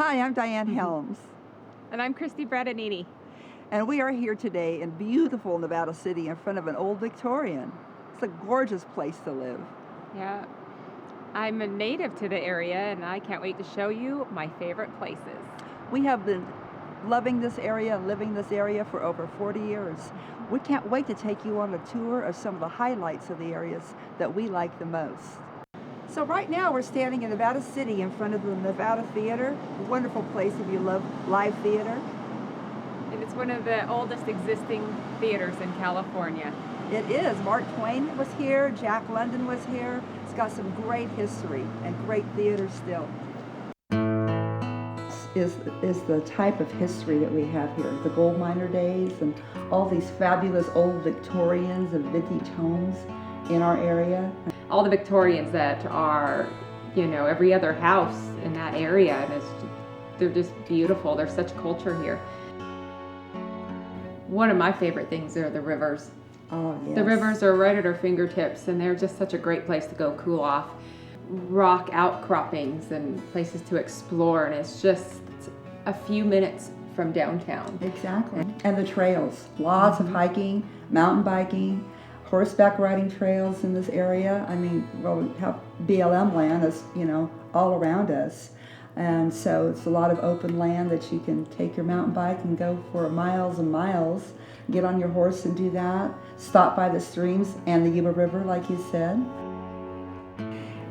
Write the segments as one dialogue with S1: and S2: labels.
S1: Hi, I'm Diane Helms,
S2: And I'm Christy Bradinini.
S1: and we are here today in beautiful Nevada City in front of an old Victorian. It's a gorgeous place to live.
S2: Yeah, I'm a native to the area and I can't wait to show you my favorite places.
S1: We have been loving this area and living this area for over 40 years. We can't wait to take you on a tour of some of the highlights of the areas that we like the most. So right now we're standing in Nevada City in front of the Nevada Theater, a wonderful place if you love live theater.
S2: And it's one of the oldest existing theaters in California.
S1: It is. Mark Twain was here, Jack London was here. It's got some great history and great theater still. Is the type of history that we have here, the gold miner days and all these fabulous old Victorians and vintage homes in our area.
S2: All the Victorians that are, every other house in that area, and they're just beautiful. There's such culture here. One of my favorite things are the rivers.
S1: Oh, yes.
S2: The rivers are right at our fingertips, and they're just such a great place to go cool off. Rock outcroppings and places to explore, and it's just a few minutes from downtown.
S1: Exactly. And the trails, lots of hiking, mountain biking, horseback riding trails in this area. I mean, well, we have BLM land is, all around us. And so it's a lot of open land that you can take your mountain bike and go for miles and miles, get on your horse and do that, stop by the streams and the Yuba River, like you said.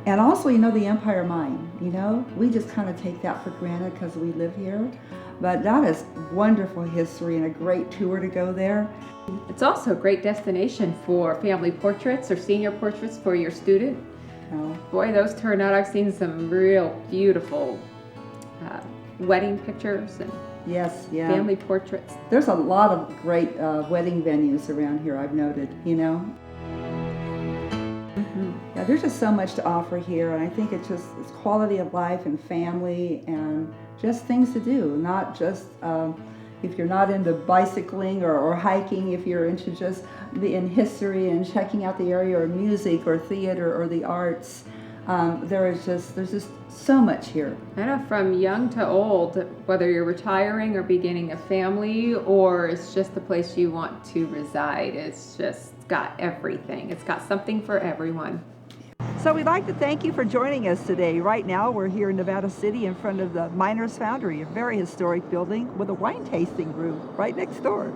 S1: And also, the Empire Mine, we just kind of take that for granted because we live here. But that is wonderful history and a great tour to go there.
S2: It's also a great destination for family portraits or senior portraits for your student.
S1: Oh.
S2: Boy, those turn out. I've seen some real beautiful wedding pictures and
S1: Yes, yeah.
S2: family portraits.
S1: There's a lot of great wedding venues around here, I've noted, Yeah, there's just so much to offer here, and I think it's quality of life and family and just things to do, not just if you're not into bicycling or hiking, if you're into just in history and checking out the area or music or theater or the arts. There's just so much here.
S2: I know, from young to old, whether you're retiring or beginning a family or it's just the place you want to reside, it's just got everything. It's got something for everyone.
S1: So we'd like to thank you for joining us today. Right now we're here in Nevada City in front of the Miners Foundry, a very historic building with a wine tasting room right next door.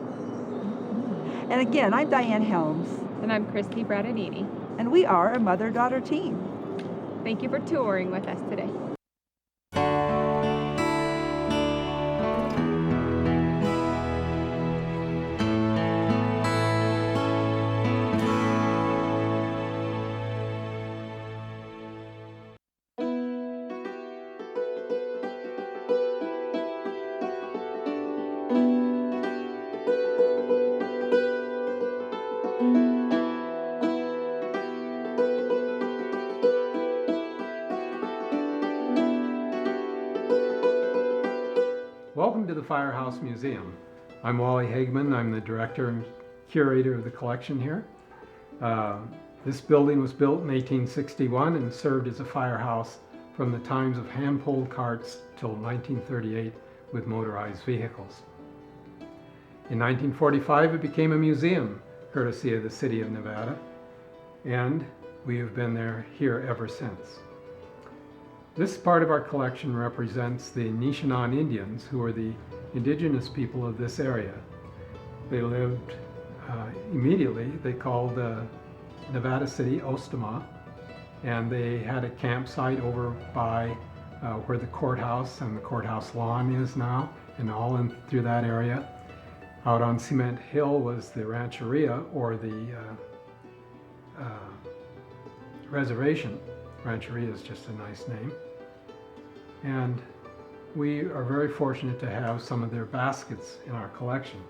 S1: And again, I'm Diane Helms.
S2: And I'm Christy Bradinini.
S1: And we are a mother-daughter team.
S2: Thank you for touring with us today.
S3: Welcome to the Firehouse Museum. I'm Wally Hageman. I'm the director and curator of the collection here. This building was built in 1861 and served as a firehouse from the times of hand-pulled carts till 1938 with motorized vehicles. In 1945 it became a museum, courtesy of the city of Nevada, and we have been here ever since. This part of our collection represents the Nishinon Indians, who are the indigenous people of this area. They lived immediately, they called Nevada City Ostama, and they had a campsite over by where the courthouse and the courthouse lawn is now, and all in through that area. Out on Cement Hill was the rancheria, or the reservation. Rancheria is just a nice name. And we are very fortunate to have some of their baskets in our collection.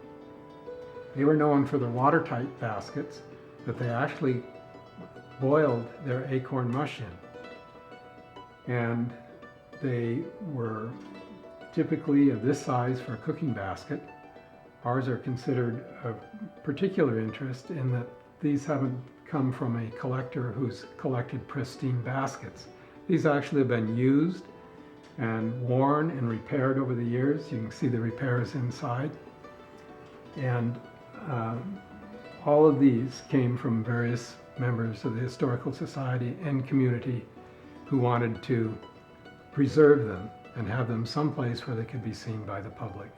S3: They were known for their watertight baskets that they actually boiled their acorn mush in. And they were typically of this size for a cooking basket. Ours are considered of particular interest in that these haven't come from a collector who's collected pristine baskets. These actually have been used and worn and repaired over the years. You can see the repairs inside. And all of these came from various members of the Historical Society and community who wanted to preserve them and have them someplace where they could be seen by the public.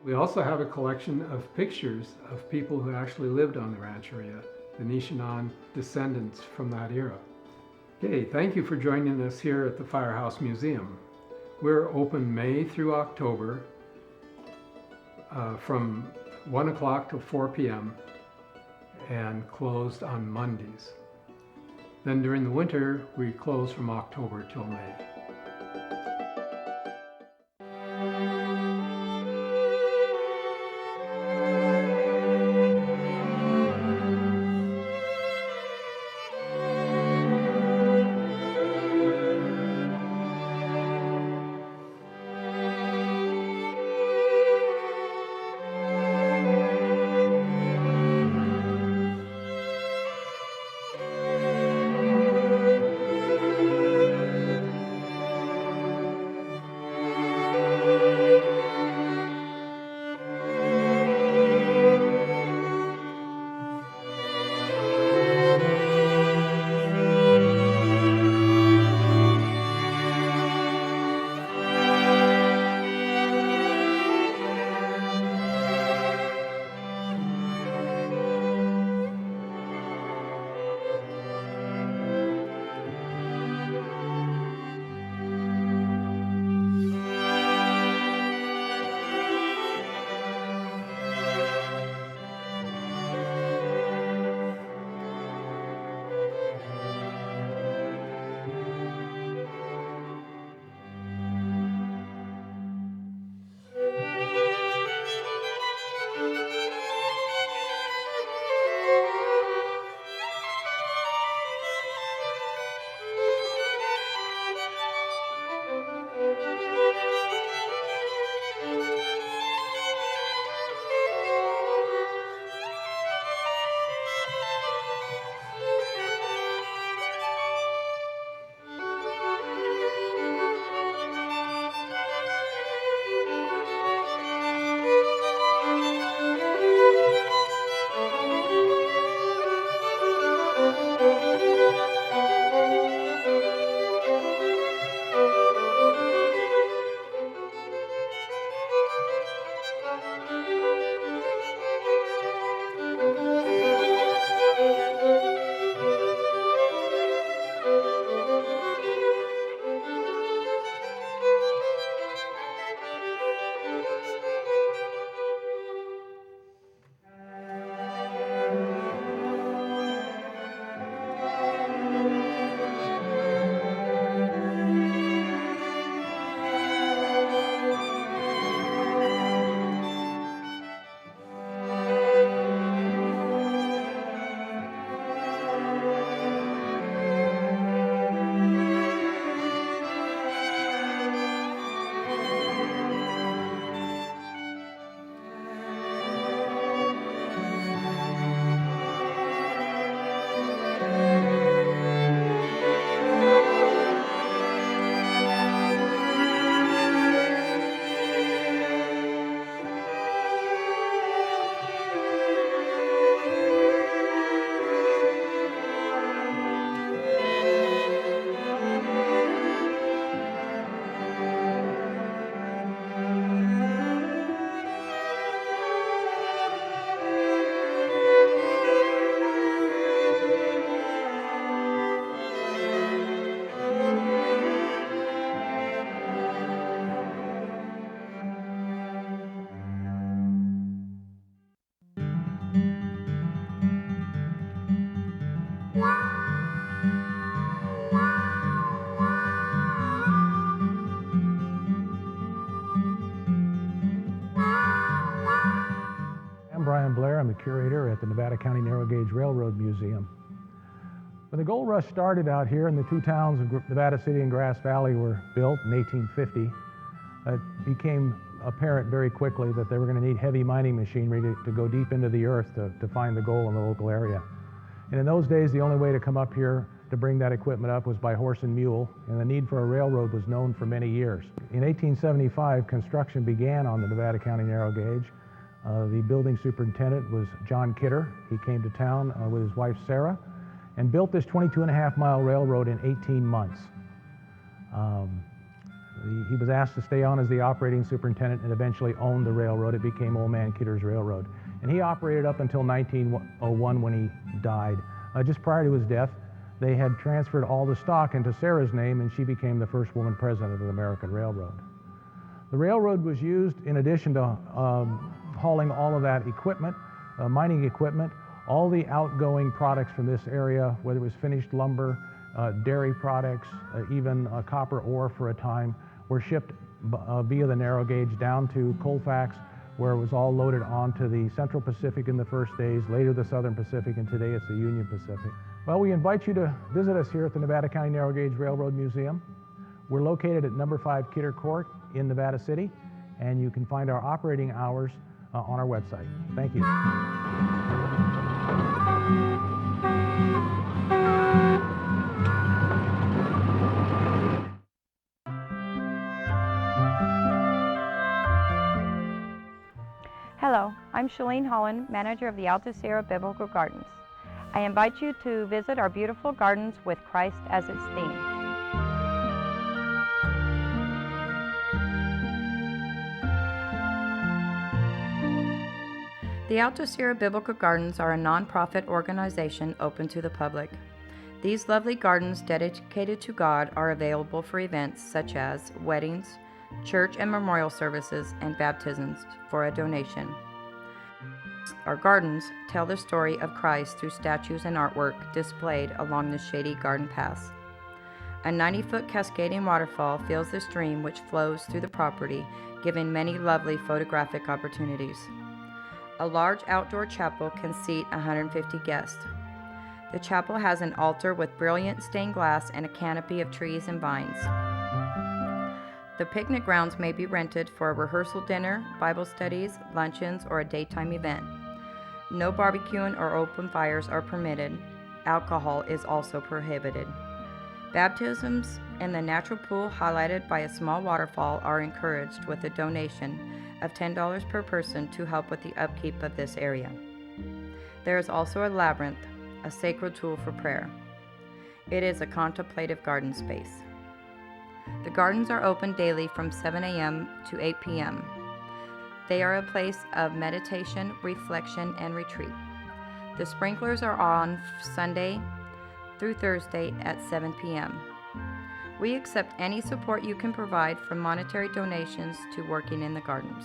S3: We also have a collection of pictures of people who actually lived on the rancheria, the Nishinon descendants from that era. Okay, thank you for joining us here at the Firehouse Museum. We're open May through October from 1 o'clock till 4 p.m. and closed on Mondays. Then during the winter, we close from October till May.
S4: I'm the curator at the Nevada County Narrow Gauge Railroad Museum. When the gold rush started out here and the two towns of Nevada City and Grass Valley were built in 1850, it became apparent very quickly that they were going to need heavy mining machinery to go deep into the earth to find the gold in the local area. And in those days, the only way to come up here to bring that equipment up was by horse and mule, and the need for a railroad was known for many years. In 1875, construction began on the Nevada County narrow gauge. The building superintendent was John Kidder. He came to town with his wife Sarah and built this 22.5-mile railroad in 18 months. He was asked to stay on as the operating superintendent and eventually owned the railroad. It became Old Man Kidder's Railroad. And he operated up until 1901 when he died. Just prior to his death, they had transferred all the stock into Sarah's name, and she became the first woman president of the American Railroad. The railroad was used, in addition to hauling all of that equipment, mining equipment, all the outgoing products from this area, whether it was finished lumber, dairy products, even copper ore for a time, were shipped via the narrow gauge down to Colfax, where it was all loaded onto the Central Pacific in the first days, later the Southern Pacific, and today it's the Union Pacific. Well, we invite you to visit us here at the Nevada County Narrow Gauge Railroad Museum. We're located at number 5 Kidder Court in Nevada City, and you can find our operating hours on our website. Thank you.
S5: Hello, I'm Shalene Holland, manager of the Alto Sierra Biblical Gardens. I invite you to visit our beautiful gardens with Christ as its theme. The Alto Sierra Biblical Gardens are a nonprofit organization open to the public. These lovely gardens dedicated to God are available for events such as weddings, church and memorial services, and baptisms for a donation. Our gardens tell the story of Christ through statues and artwork displayed along the shady garden paths. A 90-foot cascading waterfall fills the stream which flows through the property, giving many lovely photographic opportunities. A large outdoor chapel can seat 150 guests. The chapel has an altar with brilliant stained glass and a canopy of trees and vines. The picnic grounds may be rented for a rehearsal dinner, Bible studies, luncheons, or a daytime event. No barbecuing or open fires are permitted. Alcohol is also prohibited. Baptisms in the natural pool, highlighted by a small waterfall, are encouraged with a donation of $10 per person to help with the upkeep of this area. There is also a labyrinth, a sacred tool for prayer. It is a contemplative garden space. The gardens are open daily from 7 a.m. to 8 p.m. They are a place of meditation, reflection, and retreat. The sprinklers are on Sunday through Thursday at 7 p.m. We accept any support you can provide, from monetary donations to working in the gardens.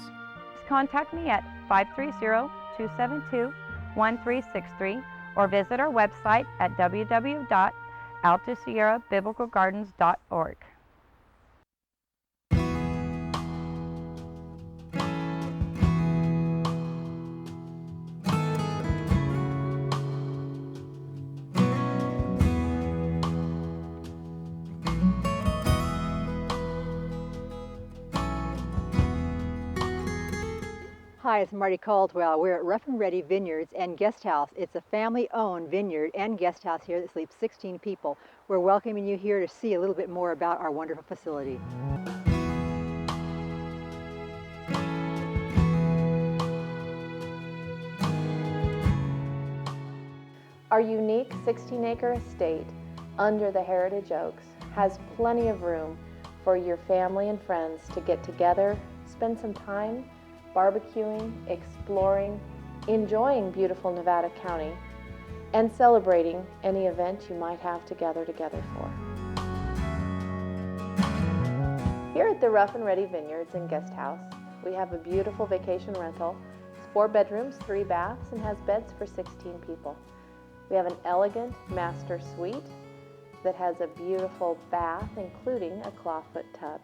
S5: Contact me at 530-272-1363 or visit our website at www.altosierrabiblicalgardens.org.
S6: Hi, it's Marty Caldwell. We're at Rough and Ready Vineyards and Guest House. It's a family-owned vineyard and guest house here that sleeps 16 people. We're welcoming you here to see a little bit more about our wonderful facility.
S7: Our unique 16-acre estate under the Heritage Oaks has plenty of room for your family and friends to get together, spend some time barbecuing, exploring, enjoying beautiful Nevada County, and celebrating any event you might have to gather together for. Here at the Rough and Ready Vineyards and Guest House, we have a beautiful vacation rental. It's 4 bedrooms, 3 baths, and has beds for 16 people. We have an elegant master suite that has a beautiful bath, including a clawfoot tub.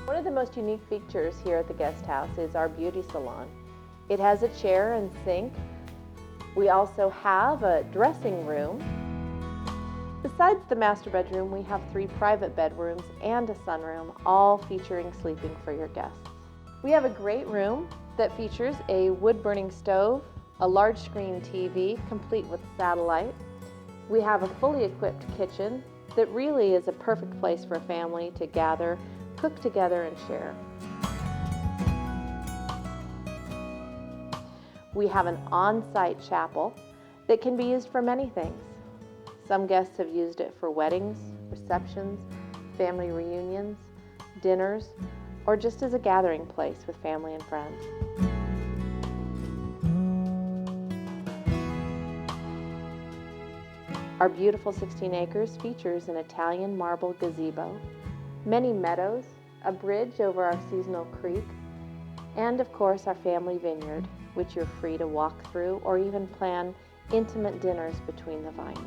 S7: One of the most unique features here at the guest house is our beauty salon. It has a chair and sink. We also have a dressing room. Besides the master bedroom, we have 3 private bedrooms and a sunroom, all featuring sleeping for your guests. We have a great room that features a wood-burning stove, a large screen TV complete with satellite. We have a fully equipped kitchen that really is a perfect place for a family to gather, cook together, and share. We have an on-site chapel that can be used for many things. Some guests have used it for weddings, receptions, family reunions, dinners, or just as a gathering place with family and friends. Our beautiful 16 acres features an Italian marble gazebo, many meadows, a bridge over our seasonal creek, and of course our family vineyard, which you're free to walk through or even plan intimate dinners between the vines.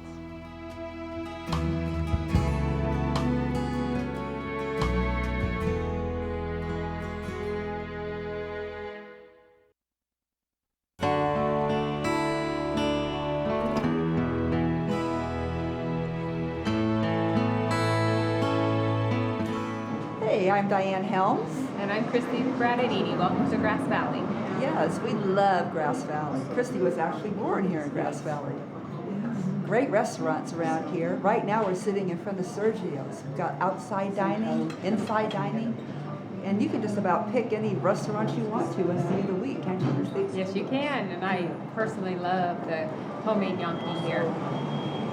S1: Hey, I'm Diane Helms.
S2: And I'm Christy Bradadini. Welcome to Grass Valley.
S1: Yes, we love Grass Valley. Christy was actually born here in Grass Valley. Great restaurants around here. Right now we're sitting in front of Sergio's. We've got outside dining, inside dining, and you can just about pick any restaurant you want to any day of the week, can't you, Christy?
S2: Yes, you can. And I personally love the homemade gnocchi here.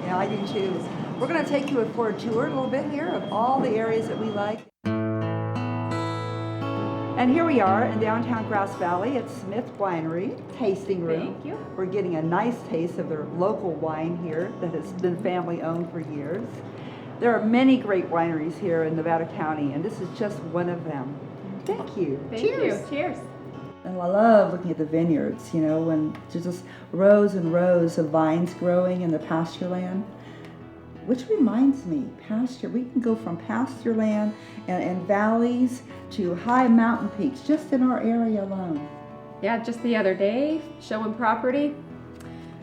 S1: Yeah, I do too. We're going to take you for a tour a little bit here of all the areas that we like. And here we are in downtown Grass Valley at Smith Winery, tasting room.
S2: Thank you.
S1: We're getting a nice taste of their local wine here that has been family owned for years. There are many great wineries here in Nevada County, and this is just one of them. Thank you.
S2: Thank you. Cheers.
S1: And I love looking at the vineyards, you know, when there's just rows and rows of vines growing in the pasture land. Which reminds me, pasture, we can go from pasture land and valleys to high mountain peaks just in our area alone.
S2: Yeah, just the other day, showing property,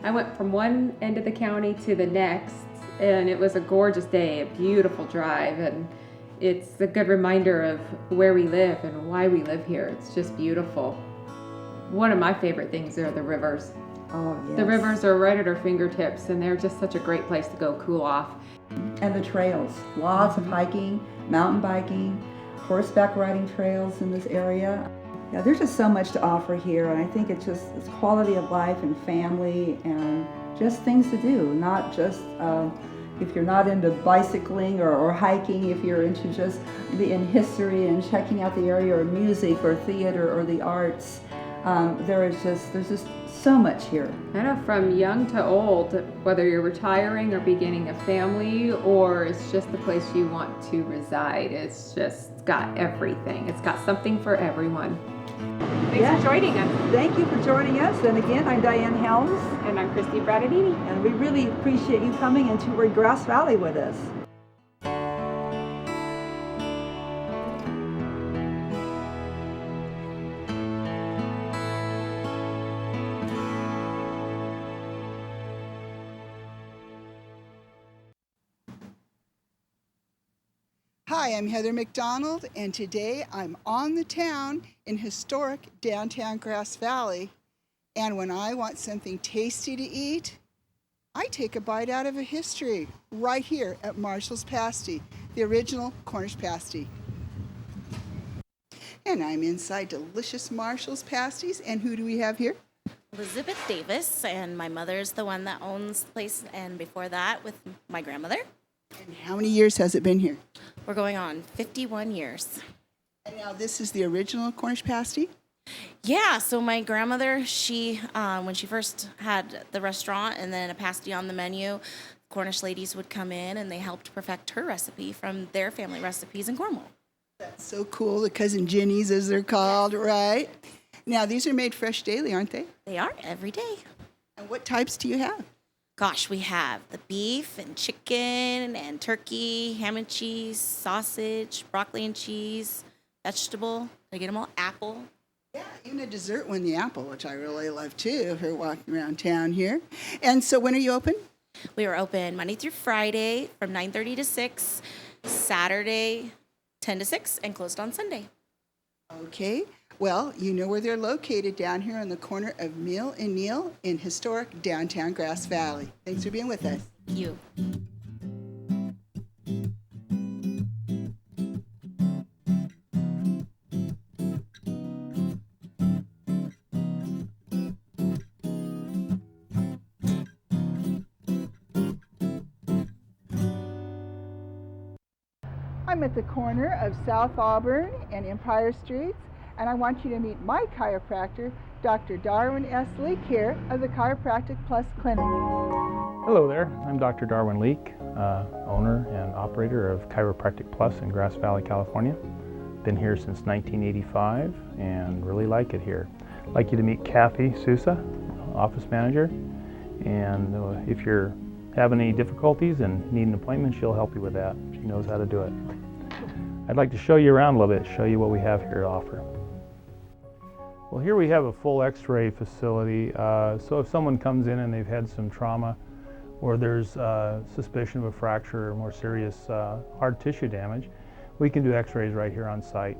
S2: I went from one end of the county to the next, and it was a gorgeous day, a beautiful drive, and it's a good reminder of where we live and why we live here. It's just beautiful. One of my favorite things are the rivers.
S1: Oh, yes.
S2: The rivers are right at our fingertips, and they're just such a great place to go cool off.
S1: And the trails, lots of hiking, mountain biking, horseback riding trails in this area. Yeah, there's just so much to offer here, and I think it's quality of life and family and just things to do, not just if you're not into bicycling or hiking, if you're into just in history and checking out the area or music or theater or the arts. There's just so much here.
S2: I know, from young to old, whether you're retiring or beginning a family, or it's just the place you want to reside, it's just got everything. It's got something for everyone. Thanks for joining us.
S1: Thank you for joining us. And again, I'm Diane Helms.
S2: And I'm Christy Bradadini.
S1: And we really appreciate you coming and touring Grass Valley with us.
S8: Hi, I'm Heather McDonald, and today I'm on the town in historic downtown Grass Valley. And when I want something tasty to eat, I take a bite out of a history right here at Marshall's Pasty, the original Cornish pasty. And I'm inside delicious Marshall's Pasties, and who do we have here?
S9: Elizabeth Davis, and my mother's the one that owns the place, and before that with my grandmother.
S8: And how many years has it been here?
S9: We're going on 51 years.
S8: And now this is the original Cornish pasty?
S9: Yeah, so my grandmother, she, when she first had the restaurant and then a pasty on the menu, Cornish ladies would come in and they helped perfect her recipe from their family recipes in Cornwall.
S8: That's so cool, the Cousin Ginnies as they're called, right? Now these are made fresh daily, aren't they?
S9: They are, every day.
S8: And what types do you have?
S9: Gosh, we have the beef and chicken and turkey, ham and cheese, sausage, broccoli and cheese, vegetable. Did I get them all? Apple.
S8: Yeah, even a dessert one, the apple, which I really love too, if you're walking around town here. And so when are you open?
S9: We are open Monday through Friday from 9:30 to 6, Saturday 10 to 6, and closed on Sunday.
S8: Okay, well, you know where they're located down here on the corner of Mill and Neal in historic downtown Grass Valley. Thanks for being with us.
S9: Thank you.
S8: I'm at the corner of South Auburn and Empire Streets, and I want you to meet my chiropractor, Dr. Darwin S. Leak here of the Chiropractic Plus Clinic.
S4: Hello there, I'm Dr. Darwin Leak, owner and operator of Chiropractic Plus in Grass Valley, California. Been here since 1985 and really like it here. I'd like you to meet Kathy Sousa, office manager, and if you're having any difficulties and need an appointment, she'll help you with that. She knows how to do it. I'd like to show you around a little bit, show you what we have here to offer. Well, here we have a full x-ray facility, so if someone comes in and they've had some trauma or there's suspicion of a fracture or more serious hard tissue damage, we can do x-rays right here on site.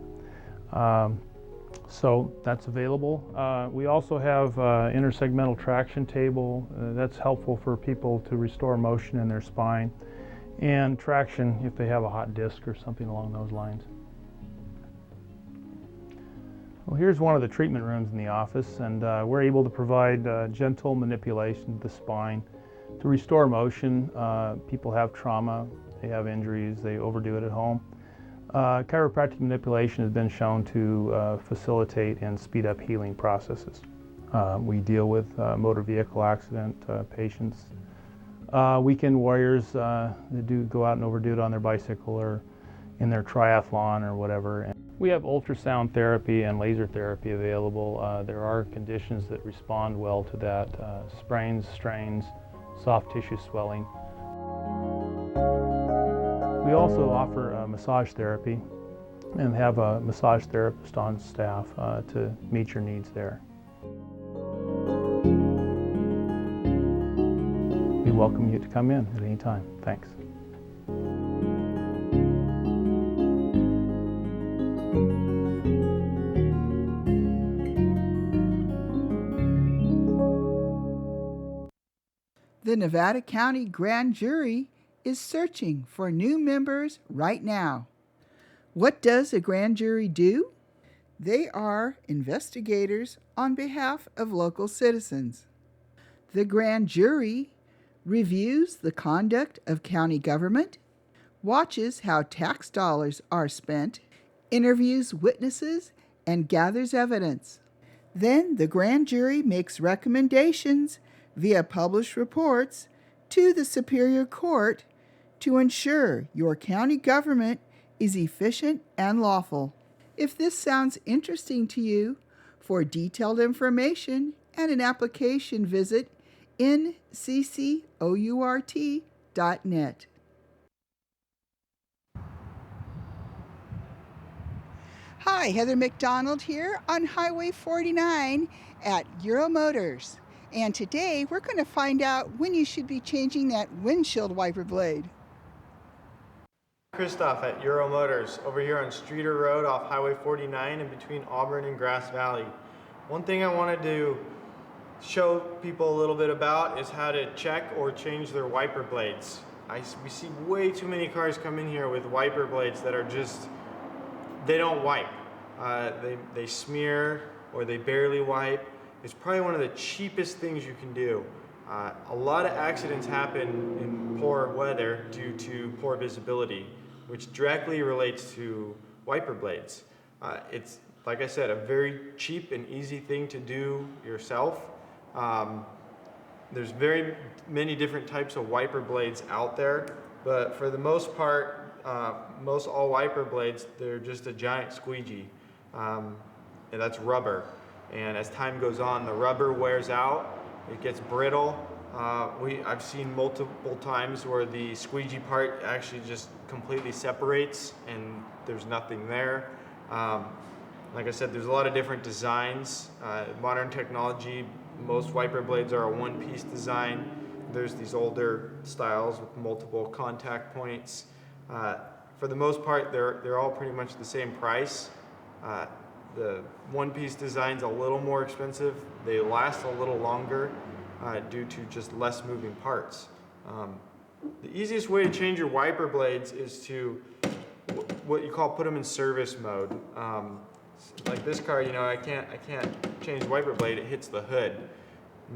S4: So that's available. We also have intersegmental traction table. That's helpful for people to restore motion in their spine, and traction if they have a hot disc or something along those lines. Well, here's one of the treatment rooms in the office, and we're able to provide gentle manipulation of the spine to restore motion. People have trauma, they have injuries, they overdo it at home. Chiropractic manipulation has been shown to facilitate and speed up healing processes. We deal with motor vehicle accident patients, weekend warriors that do go out and overdo it on their bicycle or in their triathlon or whatever. And we have ultrasound therapy and laser therapy available. There are conditions that respond well to that, sprains, strains, soft tissue swelling. We also offer massage therapy and have a massage therapist on staff to meet your needs there. We welcome you to come in at any time. Thanks.
S8: The Nevada County Grand Jury is searching for new members right now. What does a grand jury do? They are investigators on behalf of local citizens. The grand jury reviews the conduct of county government, watches how tax dollars are spent, interviews witnesses, and gathers evidence. Then the grand jury makes recommendations via published reports to the Superior Court to ensure your county government is efficient and lawful. If this sounds interesting to you, for detailed information and an application, visit nccourt.net. Hi, Heather McDonald here on Highway 49 at Euro Motors. And today we're going to find out when you should be changing that windshield wiper blade.
S10: Christoph at Euro Motors over here on Streeter Road off Highway 49 in between Auburn and Grass Valley. One thing I wanted to show people a little bit about is how to check or change their wiper blades. We see way too many cars come in here with wiper blades that are just, they don't wipe. They smear or they barely wipe. It's probably one of the cheapest things you can do. A lot of accidents happen in poor weather due to poor visibility, which directly relates to wiper blades. It's, like I said, a very cheap and easy thing to do yourself. There's very many different types of wiper blades out there, but for the most part, most all wiper blades, they're just a giant squeegee, and that's rubber. And as time goes on, the rubber wears out, it gets brittle. I've seen multiple times where the squeegee part actually just completely separates and there's nothing there. Like I said, there's a lot of different designs. Modern technology, most wiper blades are a one-piece design. there's these older styles with multiple contact points. For the most part, they're all pretty much the same price. The one-piece design's a little more expensive. They last a little longer due to just less moving parts. The easiest way to change your wiper blades is to what you call put them in service mode. Like this car, you know, I can't change the wiper blade, it hits the hood.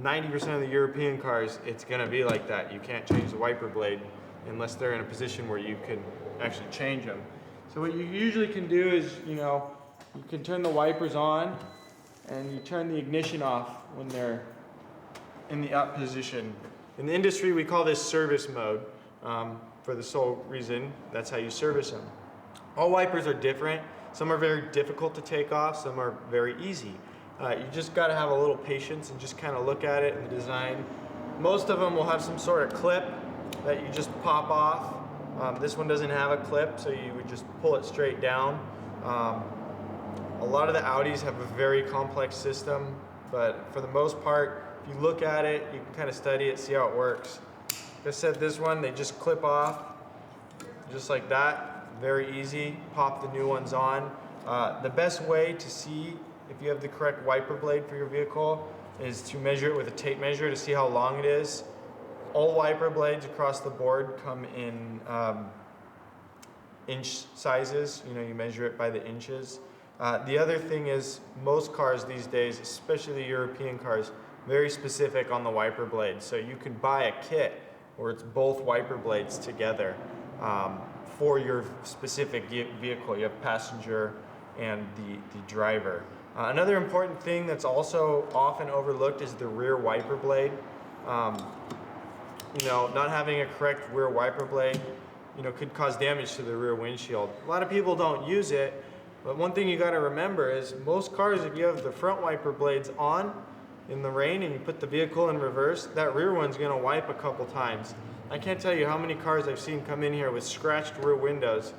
S10: 90% of the European cars, it's gonna be like that. You can't change the wiper blade unless they're in a position where you can actually change them. So what you usually can do is, you know, you can turn the wipers on and you turn the ignition off when they're in the up position. In the industry, we call this service mode for the sole reason that's how you service them. All wipers are different. Some are very difficult to take off, some are very easy. You just gotta have a little patience and just kind of look at it in the design. Most of them will have some sort of clip that you just pop off. This one doesn't have a clip, so you would just pull it straight down. A lot of the Audis have a very complex system, but for the most part, if you look at it, you can kind of study it, see how it works. Like I said, this one, they just clip off, just like that. Very easy, pop the new ones on. The best way to see if you have the correct wiper blade for your vehicle is to measure it with a tape measure to see how long it is. All wiper blades across the board come in inch sizes. You know, you measure it by the inches. The other thing is most cars these days, especially the European cars, very specific on the wiper blades. So you can buy a kit where it's both wiper blades together for your specific vehicle. You have passenger and the driver. Another important thing that's also often overlooked is the rear wiper blade. You know, not having a correct rear wiper blade, you know, could cause damage to the rear windshield. A lot of people don't use it, but one thing you got to remember is most cars, if you have the front wiper blades on in the rain and you put the vehicle in reverse, that rear one's going to wipe a couple times. I can't tell you how many cars I've seen come in here with scratched rear windows,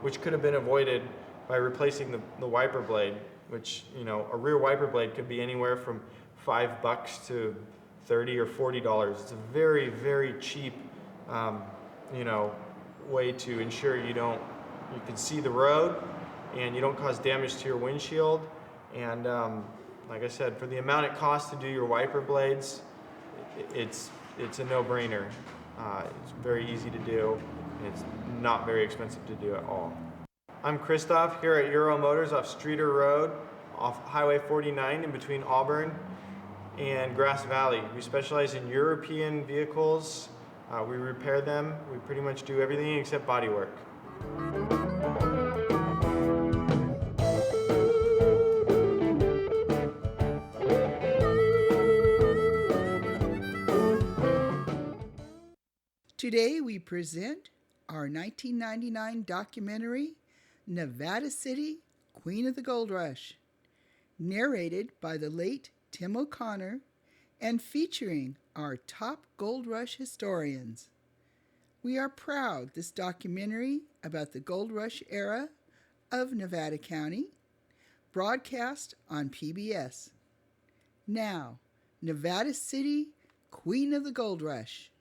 S10: which could have been avoided by replacing the wiper blade, which, you know, a rear wiper blade could be anywhere from $5 to $30 or $40. It's a very, very cheap, you know, way to ensure you can see the road and you don't cause damage to your windshield. And like I said, for the amount it costs to do your wiper blades, it's a no-brainer. It's very easy to do, and it's not very expensive to do at all. I'm Christoph here at Euro Motors off Streeter Road, off Highway 49 in between Auburn and Grass Valley. We specialize in European vehicles. We repair them. We pretty much do everything except body work.
S8: Today we present our 1999 documentary, Nevada City, Queen of the Gold Rush, narrated by the late Tim O'Connor and featuring our top gold rush historians. We are proud this documentary about the gold rush era of Nevada County, broadcast on PBS. Now, Nevada City, Queen of the Gold Rush.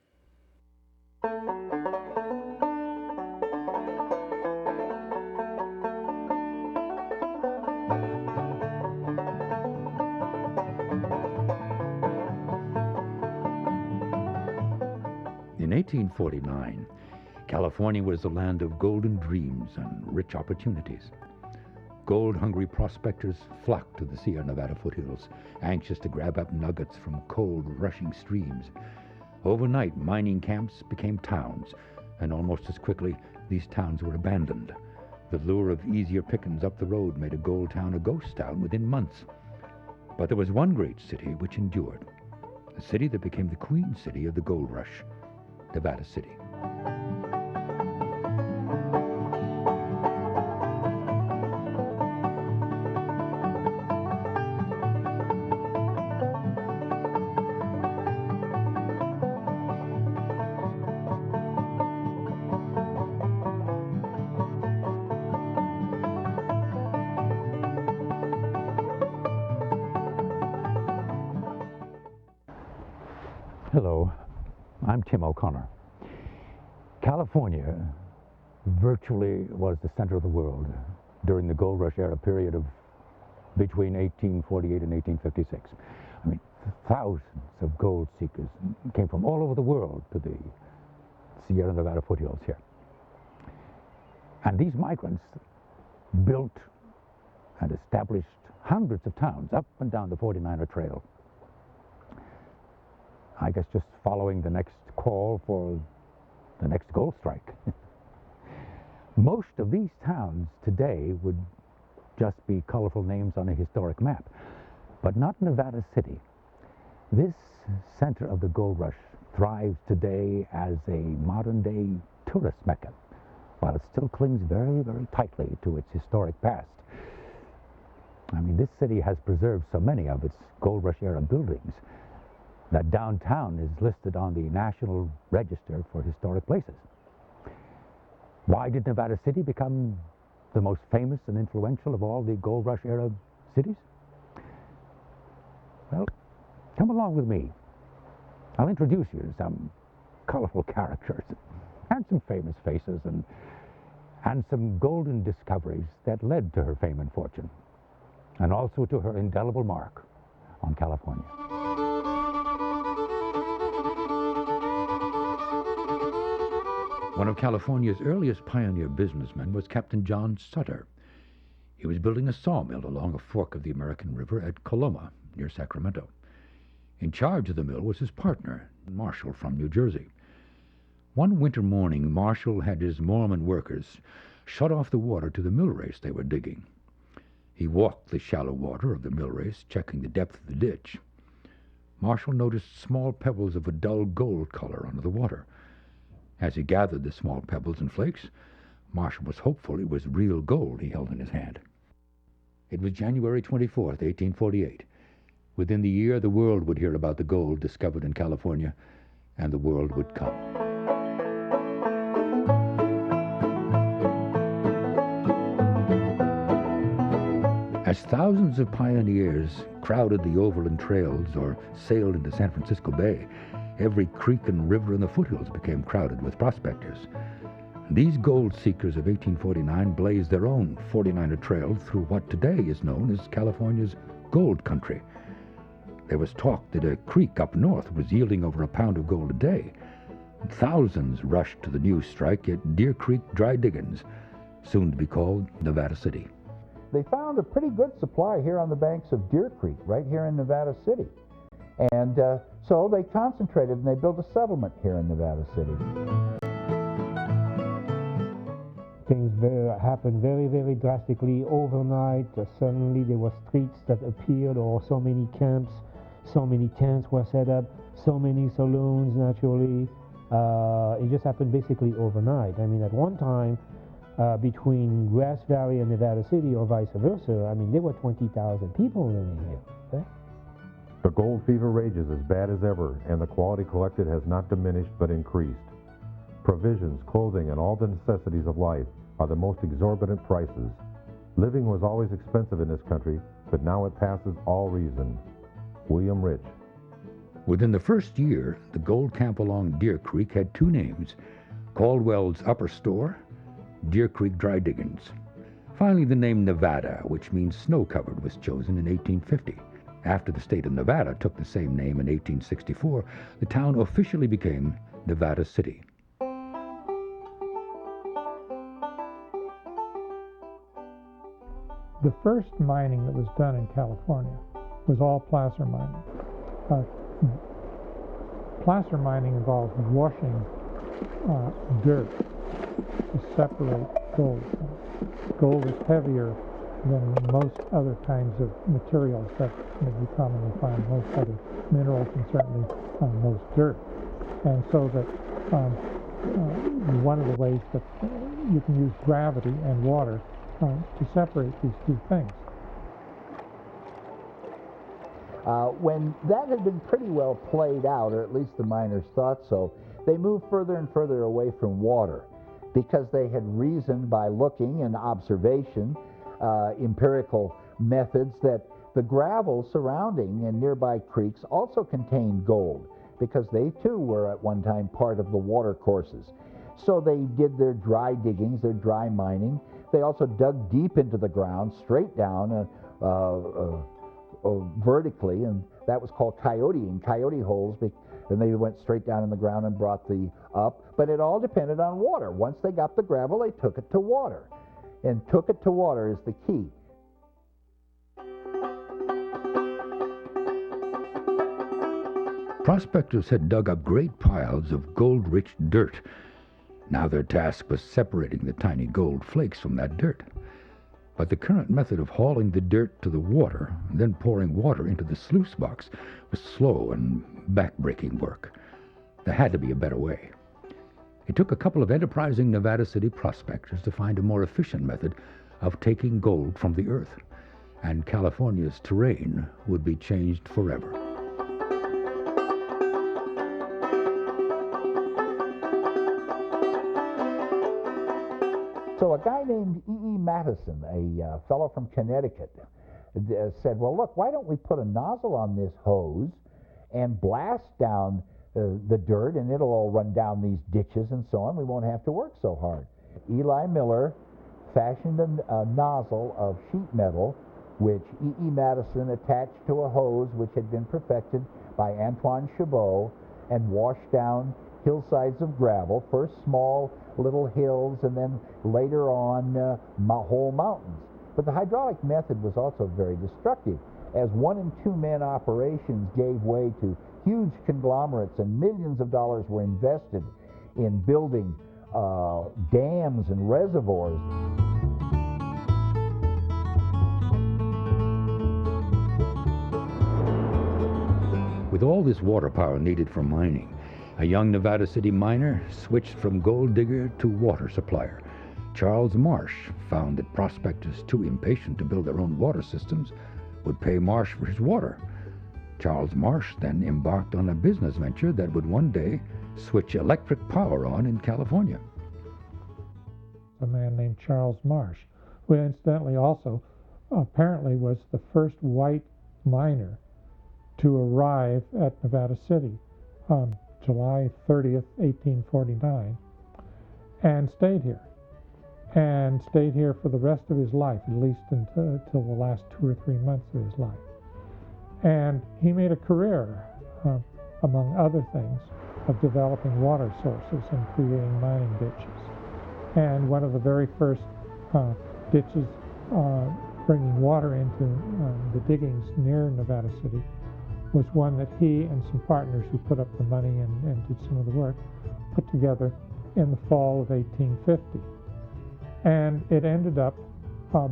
S11: In 1849, California was the land of golden dreams and rich opportunities. Gold-hungry prospectors flocked to the Sierra Nevada foothills, anxious to grab up nuggets from cold, rushing streams. Overnight, mining camps became towns, and almost as quickly, these towns were abandoned. The lure of easier pickings up the road made a gold town a ghost town within months. But there was one great city which endured, a city that became the queen city of the gold rush, Nevada City. Hello, I'm Tim O'Connor. California virtually was the center of the world during the gold rush era period of between 1848 and 1856. I mean, thousands of gold seekers came from all over the world to the Sierra Nevada foothills here. And these migrants built and established hundreds of towns up and down the 49er Trail. I guess just following the next call for the next gold strike. Most of these towns today would just be colorful names on a historic map, but not Nevada City. This center of the gold rush thrives today as a modern-day tourist mecca, while it still clings very, very tightly to its historic past. I mean, this city has preserved so many of its gold rush era buildings that downtown is listed on the National Register for Historic Places. Why did Nevada City become the most famous and influential of all the gold rush era cities? Well, come along with me. I'll introduce you to some colorful characters and some famous faces and some golden discoveries that led to her fame and fortune, and also to her indelible mark on California. One of California's earliest pioneer businessmen was Captain John Sutter. He was building a sawmill along a fork of the American River at Coloma, near Sacramento. In charge of the mill was his partner, Marshall from New Jersey. One winter morning, Marshall had his Mormon workers shut off the water to the mill race they were digging. He walked the shallow water of the mill race, checking the depth of the ditch. Marshall noticed small pebbles of a dull gold color under the water. As he gathered the small pebbles and flakes, Marshall was hopeful it was real gold he held in his hand. It was January 24th, 1848. Within the year, the world would hear about the gold discovered in California, and the world would come. As thousands of pioneers crowded the overland trails or sailed into San Francisco Bay, every creek and river in the foothills became crowded with prospectors. These gold seekers of 1849 blazed their own 49er trail through what today is known as California's gold country. There was talk that a creek up north was yielding over a pound of gold a day. Thousands rushed to the new strike at Deer Creek Dry Diggings, soon to be called Nevada City.
S12: They found a pretty good supply here on the banks of Deer Creek, right here in Nevada City. And so they concentrated and they built a settlement here in Nevada City.
S13: Things happened very, very drastically overnight. Suddenly there were streets that appeared, or so many camps, so many tents were set up, so many saloons naturally. It just happened basically overnight. I mean, at one time, between Grass Valley and Nevada City, or vice versa, I mean, there were 20,000 people living here. Okay?
S14: The gold fever rages as bad as ever, and the quality collected has not diminished but increased. Provisions, clothing, and all the necessities of life are the most exorbitant prices. Living was always expensive in this country, but now it passes all reason. William Rich.
S11: Within the first year, the gold camp along Deer Creek had two names: Caldwell's Upper Store, Deer Creek Dry Diggings. Finally, the name Nevada, which means snow-covered, was chosen in 1850. After the state of Nevada took the same name in 1864, the town officially became Nevada City.
S15: The first mining that was done in California was all placer mining. Placer mining involves washing dirt to separate gold. Gold is heavier than most other kinds of materials that you commonly find, most other minerals, and certainly most dirt. And so that one of the ways that you can use gravity and water to separate these two things.
S12: When that had been pretty well played out, or at least the miners thought so, they moved further and further away from water because they had reasoned by looking and observation, empirical methods, that the gravel surrounding and nearby creeks also contained gold. because they too were at one time part of the water courses. So they did their dry diggings, their dry mining. They also dug deep into the ground, straight down, vertically, and that was called coyote holes, and they went straight down in the ground and brought the up. But it all depended on water. Once they got the gravel, they took it to water. And took it to water is the key.
S11: Prospectors had dug up great piles of gold-rich dirt. Now their task was separating the tiny gold flakes from that dirt. But the current method of hauling the dirt to the water and then pouring water into the sluice box was slow and back-breaking work. There had to be a better way. It took a couple of enterprising Nevada City prospectors to find a more efficient method of taking gold from the earth, and California's terrain would be changed forever.
S12: So a guy named E.E. Madison, a fellow from Connecticut, said, well, look, why don't we put a nozzle on this hose and blast down the dirt, and it'll all run down these ditches and so on. We won't have to work so hard. Eli Miller fashioned a nozzle of sheet metal, which E.E. Madison attached to a hose which had been perfected by Antoine Chabot, and washed down hillsides of gravel, first small little hills, and then later on whole mountains. But the hydraulic method was also very destructive, as 1- and 2-man operations gave way to huge conglomerates, and millions of dollars were invested in building dams and reservoirs.
S11: With all this water power needed for mining, a young Nevada City miner switched from gold digger to water supplier. Charles Marsh found that prospectors too impatient to build their own water systems would pay Marsh for his water. Charles Marsh then embarked on a business venture that would one day switch electric power on in California.
S15: A man named Charles Marsh, who incidentally also apparently was the first white miner to arrive at Nevada City on July 30th, 1849, and stayed here. And stayed here for the rest of his life, at least until the last 2 or 3 months of his life. And he made a career, among other things, of developing water sources and creating mining ditches. And one of the very first ditches bringing water into the diggings near Nevada City was one that he and some partners who put up the money and did some of the work put together in the fall of 1850. And it ended up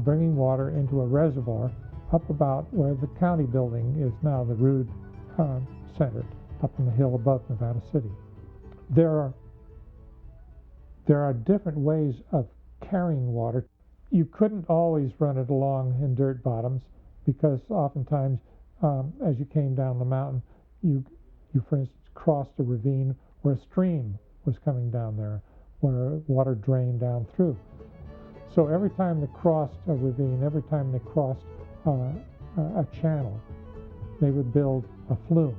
S15: bringing water into a reservoir up about where the county building is now, the Rood Center, up on the hill above Nevada City. There are different ways of carrying water. You couldn't always run it along in dirt bottoms, because oftentimes as you came down the mountain, you for instance crossed a ravine where a stream was coming down there, where water drained down through. So every time they crossed a ravine, every time they crossed a channel, they would build a flume,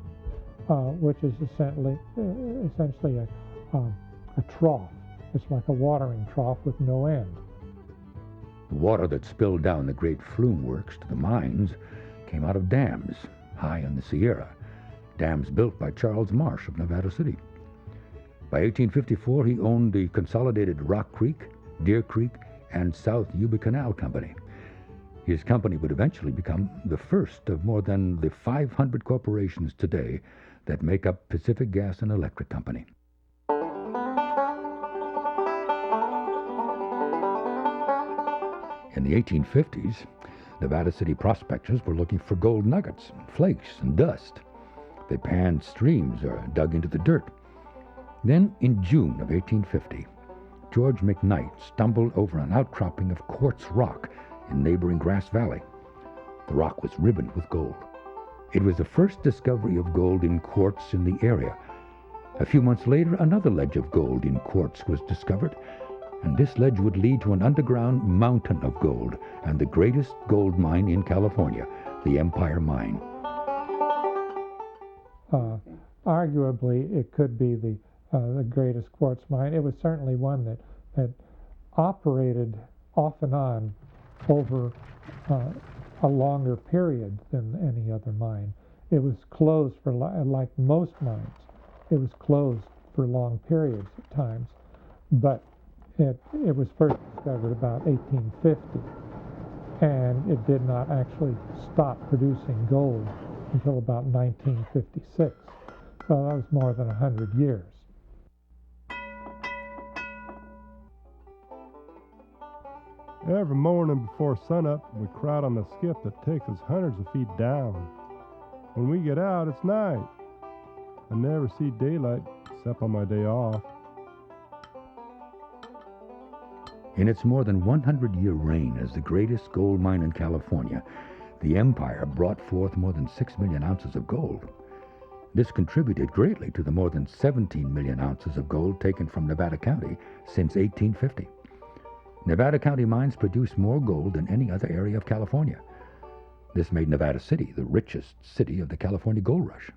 S15: which is essentially a trough. It's like a watering trough with no end.
S11: The water that spilled down the great flume works to the mines came out of dams high in the Sierra, dams built by Charles Marsh of Nevada City. By 1854, he owned the consolidated Rock Creek, Deer Creek, and South Yuba Canal Company. His company would eventually become the first of more than the 500 corporations today that make up Pacific Gas and Electric Company. In the 1850s, Nevada City prospectors were looking for gold nuggets, flakes, and dust. They panned streams or dug into the dirt. Then, in June of 1850, George McKnight stumbled over an outcropping of quartz rock in neighboring Grass Valley. The rock was ribboned with gold. It was the first discovery of gold in quartz in the area. A few months later, another ledge of gold in quartz was discovered, and this ledge would lead to an underground mountain of gold and the greatest gold mine in California, the Empire Mine.
S15: arguably it could be the greatest quartz mine. It was certainly one that operated off and on over a longer period than any other mine. It was closed for, like most mines, it was closed for long periods at times, but it was first discovered about 1850, and it did not actually stop producing gold until about 1956. So that was more than 100 years.
S16: Every morning before sunup, we crowd on the skiff that takes us hundreds of feet down. When we get out, it's night. I never see daylight except on my day off.
S11: In its more than 100-year reign as the greatest gold mine in California, the Empire brought forth more than 6 million ounces of gold. This contributed greatly to the more than 17 million ounces of gold taken from Nevada County since 1850. Nevada County mines produce more gold than any other area of California. This made Nevada City the richest city of the California Gold Rush.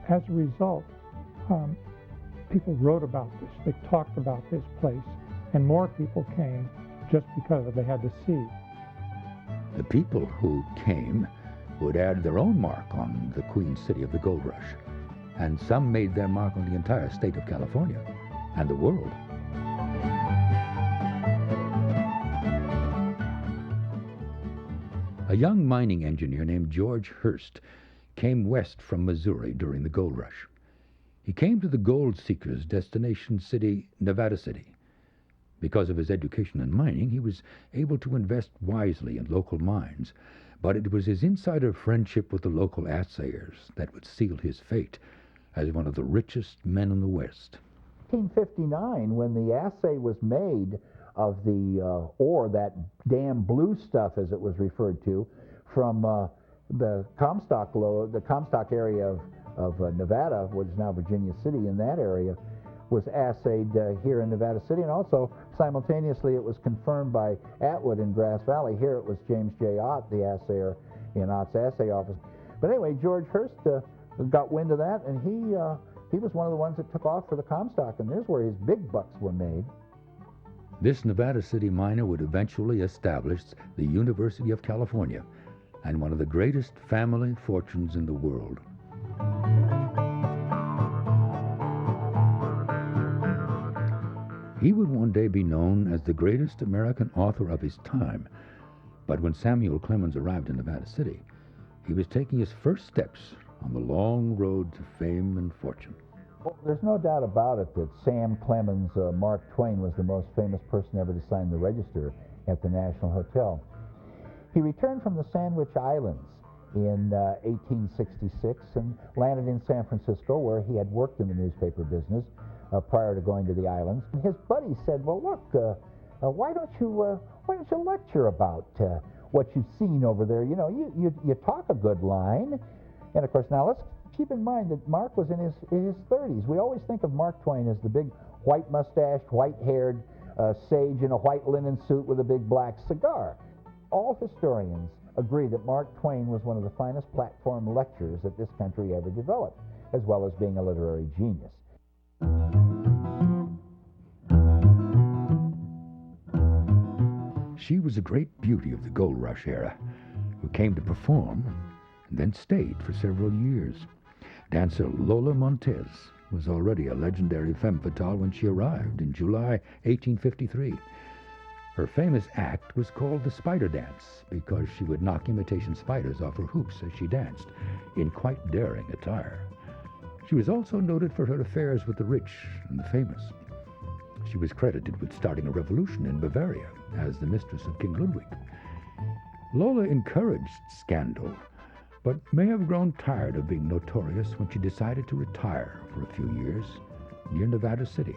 S15: As a result, people wrote about this, they talked about this place, and more people came just because they had to see.
S11: The people who came would add their own mark on the Queen City of the Gold Rush, and some made their mark on the entire state of California and the world. A young mining engineer named George Hurst came west from Missouri during the gold rush. He came to the gold seekers' destination city, Nevada City. Because of his education in mining, he was able to invest wisely in local mines, but it was his insider friendship with the local assayers that would seal his fate as one of the richest men in the West.
S12: 1859, when the assay was made of the ore, that damn blue stuff as it was referred to, from the Comstock area of Nevada, which is now Virginia City, in that area, was assayed here in Nevada City, and also simultaneously it was confirmed by Atwood in Grass Valley. Here it was James J. Ott, the assayer in Ott's assay office. But anyway, George Hurst got wind of that, and he was one of the ones that took off for the Comstock, and there's where his big bucks were made.
S11: This Nevada City miner would eventually establish the University of California and one of the greatest family fortunes in the world. He would one day be known as the greatest American author of his time, but when Samuel Clemens arrived in Nevada City, he was taking his first steps on the long road to fame and fortune.
S12: Well, there's no doubt about it that Sam Clemens, Mark Twain, was the most famous person ever to sign the register at the National Hotel. He returned from the Sandwich Islands in 1866 and landed in San Francisco, where he had worked in the newspaper business prior to going to the islands. And his buddy said, "Well, look, why don't you lecture about what you've seen over there? You know, you talk a good line." And of course, now let's keep in mind that Mark was in his 30s. We always think of Mark Twain as the big white-mustached, white-haired sage in a white linen suit with a big black cigar. All historians agree that Mark Twain was one of the finest platform lecturers that this country ever developed, as well as being a literary genius.
S11: She was a great beauty of the gold rush era, who came to perform and then stayed for several years. Dancer Lola Montez was already a legendary femme fatale when she arrived in July 1853. Her famous act was called the Spider Dance because she would knock imitation spiders off her hoops as she danced, in quite daring attire. She was also noted for her affairs with the rich and the famous. She was credited with starting a revolution in Bavaria as the mistress of King Ludwig. Lola encouraged scandal, but may have grown tired of being notorious when she decided to retire for a few years near Nevada City.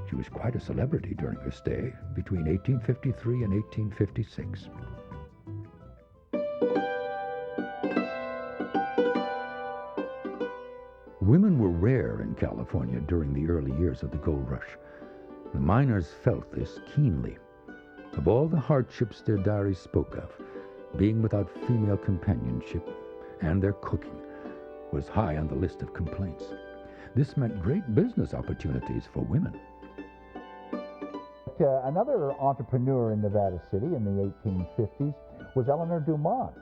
S11: She was quite a celebrity during her stay between 1853 and 1856. Women were rare in California during the early years of the gold rush. The miners felt this keenly. Of all the hardships their diaries spoke of, being without female companionship and their cooking was high on the list of complaints. This meant great business opportunities for women.
S12: Another entrepreneur in Nevada City in the 1850s was Eleanor Dumont,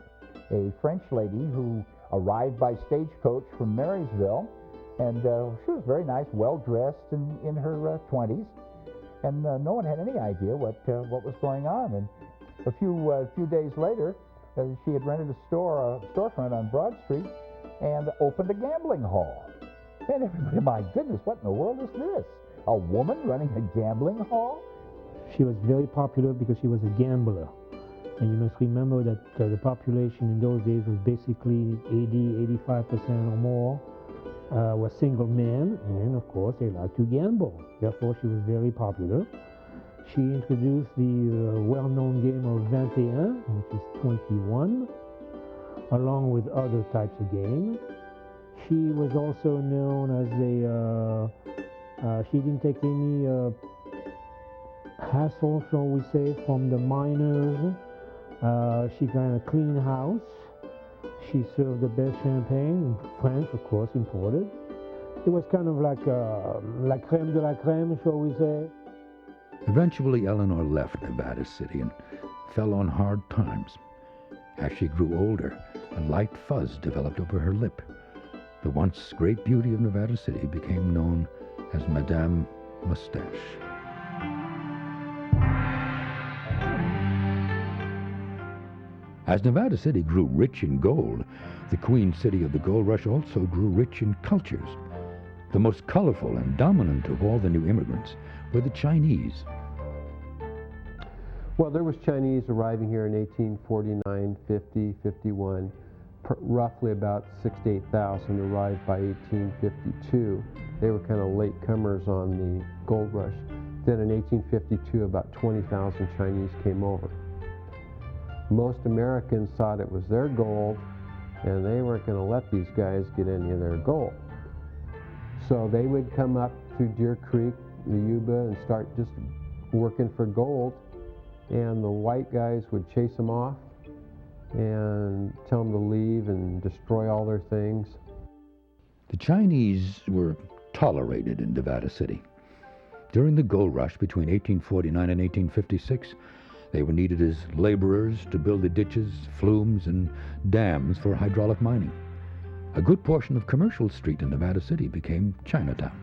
S12: a French lady who arrived by stagecoach from Marysville, and she was very nice, well-dressed in her 20s, and no one had any idea what was going on. And a few days later, she had rented a storefront on Broad Street and opened a gambling hall. And everybody, my goodness, what in the world is this? A woman running a gambling hall?
S13: She was very popular because she was a gambler. And you must remember that the population in those days was basically 85% or more were single men, and of course they liked to gamble. Therefore, she was very popular. She introduced the well-known game of 21, which is 21, along with other types of games. She was also known as she didn't take any hassle, shall we say, from the miners. She kind of cleaned house. She served the best champagne, France, of course, imported. It was kind of like la crème de la crème, shall we say.
S11: Eventually, Eleanor left Nevada City and fell on hard times. As she grew older, a light fuzz developed over her lip. The once great beauty of Nevada City became known as Madame Mustache. As Nevada City grew rich in gold, the Queen City of the Gold Rush also grew rich in cultures. The most colorful and dominant of all the new immigrants were the Chinese.
S17: Well, there was Chinese arriving here in 1849, 50, 51. Roughly about 6,000 to 8,000 arrived by 1852. They were kind of late comers on the gold rush. Then in 1852, about 20,000 Chinese came over. Most Americans thought it was their gold, and they weren't going to let these guys get any of their gold. So they would come up through Deer Creek, the Yuba, and start just working for gold, and the white guys would chase them off and tell them to leave and destroy all their things.
S11: The Chinese were tolerated in Nevada City. During the gold rush between 1849 and 1856, they were needed as laborers to build the ditches, flumes, and dams for hydraulic mining. A good portion of Commercial Street in Nevada City became Chinatown.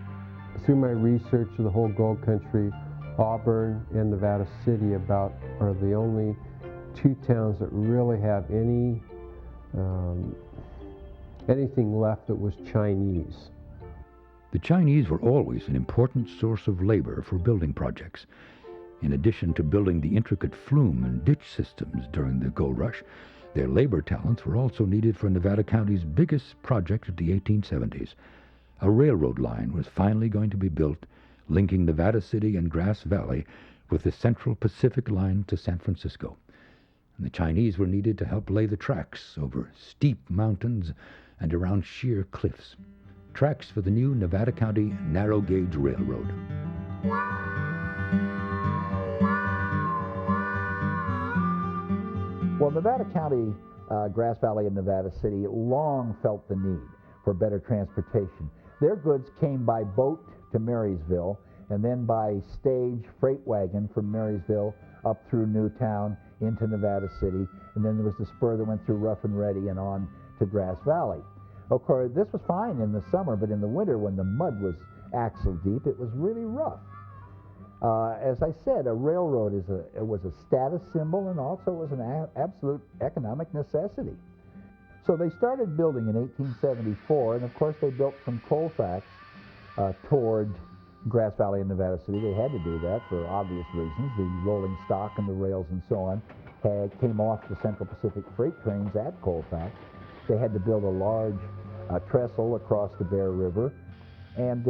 S17: Through my research of the whole gold country, Auburn and Nevada City are the only two towns that really have anything left that was Chinese.
S11: The Chinese were always an important source of labor for building projects. In addition to building the intricate flume and ditch systems during the gold rush, their labor talents were also needed for Nevada County's biggest project of the 1870s. A railroad line was finally going to be built, linking Nevada City and Grass Valley with the Central Pacific Line to San Francisco. And the Chinese were needed to help lay the tracks over steep mountains and around sheer cliffs. Tracks for the new Nevada County Narrow Gauge Railroad.
S12: Well, Nevada County, Grass Valley, and Nevada City long felt the need for better transportation. Their goods came by boat to Marysville, and then by stage freight wagon from Marysville up through Newtown into Nevada City, and then there was the spur that went through Rough and Ready and on to Grass Valley. Of course, this was fine in the summer, but in the winter, when the mud was axle deep, it was really rough. As I said, a railroad was a status symbol, and also was an absolute economic necessity. So they started building in 1874, and of course they built from Colfax toward Grass Valley and Nevada City. They had to do that for obvious reasons. The rolling stock and the rails and so on came off the Central Pacific freight trains at Colfax. They had to build a large trestle across the Bear River. And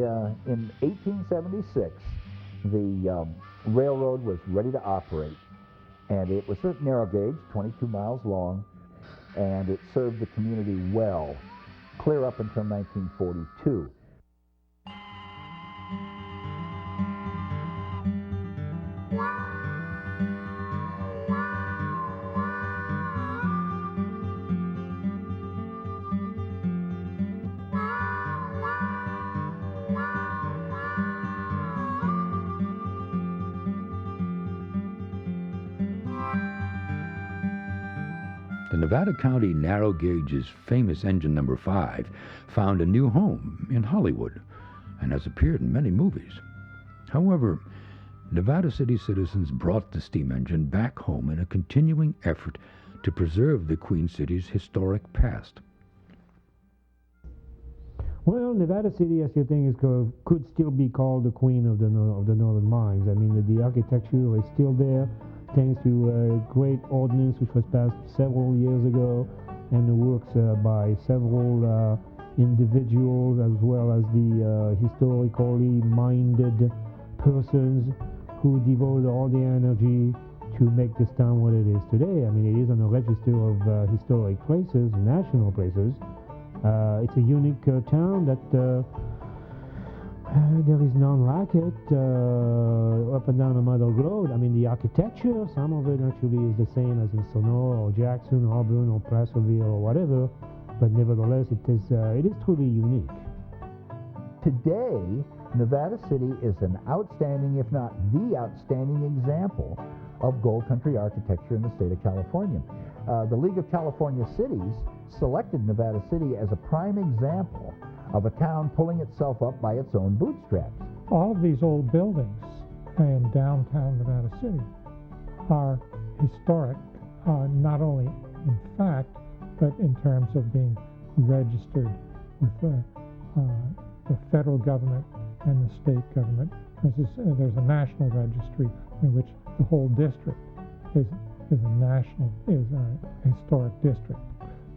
S12: in 1876, the railroad was ready to operate. And it was narrow gauge, 22 miles long, and it served the community well, clear up until 1942.
S11: the Nevada County Narrow Gauge's famous engine number 5 found a new home in Hollywood and has appeared in many movies. However, Nevada City citizens brought the steam engine back home in a continuing effort to preserve the Queen City's historic past.
S13: Well, Nevada City, as you think, could still be called the queen of the northern mines. I mean, the architecture is still there, thanks to a great ordinance which was passed several years ago, and the works by several individuals, as well as the historically minded persons who devoted all their energy to make this town what it is today. I mean, it is on a register of historic places, national places. It's a unique town that there is none like it up and down the Mother Road. I mean, the architecture, some of it actually is the same as in Sonora or Jackson, Auburn or Placerville or whatever, but nevertheless it is truly unique.
S12: Today, Nevada City is an outstanding, if not the outstanding example of Gold Country architecture in the state of California. The League of California Cities selected Nevada City as a prime example of a town pulling itself up by its own bootstraps.
S15: All of these old buildings in downtown Nevada City are historic, not only in fact, but in terms of being registered with the federal government and the state government. There's a national registry in which the whole district is a historic district.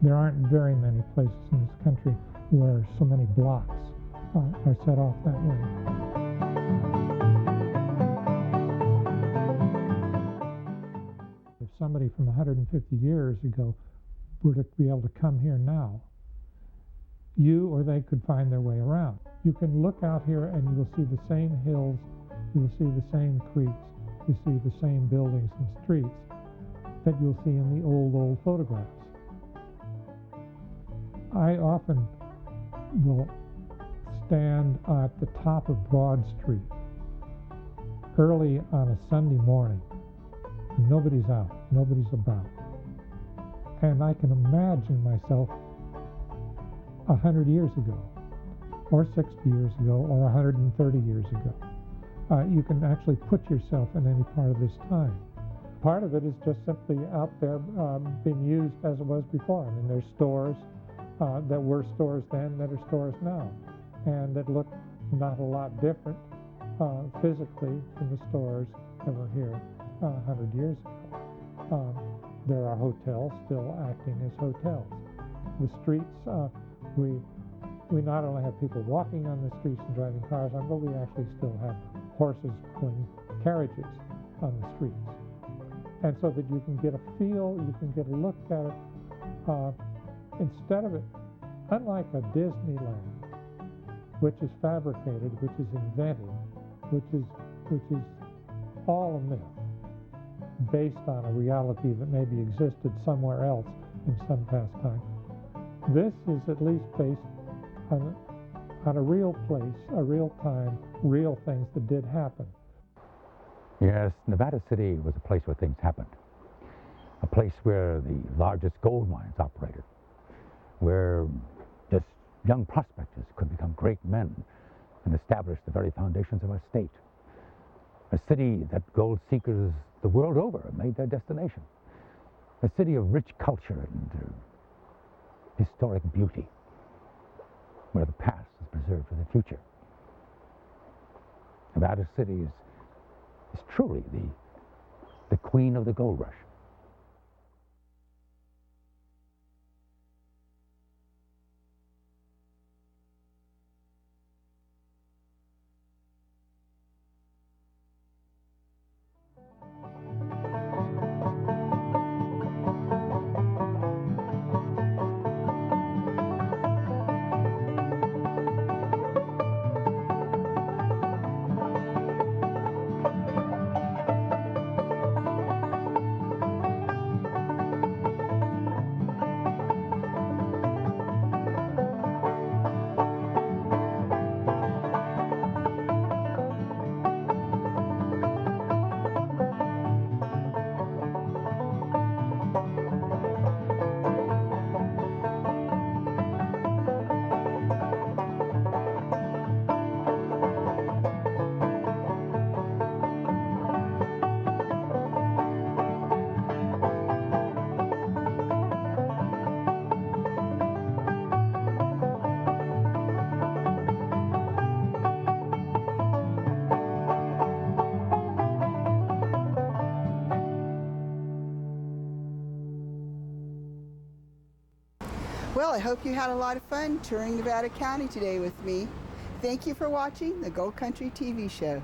S15: There aren't very many places in this country where so many blocks are set off that way. If somebody from 150 years ago were to be able to come here now, you or they could find their way around. You can look out here and you will see the same hills, you will see the same creeks, you see the same buildings and streets that you'll see in the old photographs. I often will stand at the top of Broad Street early on a Sunday morning. Nobody's out, nobody's about. And I can imagine myself 100 years ago, or 60 years ago, or 130 years ago. You can actually put yourself in any part of this time. Part of it is just simply out there being used as it was before. I mean, there's stores that were stores then that are stores now, and that look not a lot different physically from the stores that were here 100 years ago. There are hotels still acting as hotels. The streets, we not only have people walking on the streets and driving cars on, but we actually still have horses pulling carriages on the streets. And so that you can get a feel, you can get a look at it, instead of it, unlike a Disneyland, which is fabricated, which is invented, which is all a myth, based on a reality that maybe existed somewhere else in some past time. This is at least based on a real place, a real time, real things that did happen.
S11: Yes, Nevada City was a place where things happened. A place where the largest gold mines operated, where just young prospectors could become great men and establish the very foundations of our state. A city that gold seekers the world over made their destination. A city of rich culture and historic beauty, where the past is preserved for the future. Nevada City is truly the queen of the gold rush.
S8: Well, I hope you had a lot of fun touring Nevada County today with me. Thank you for watching the Gold Country TV show.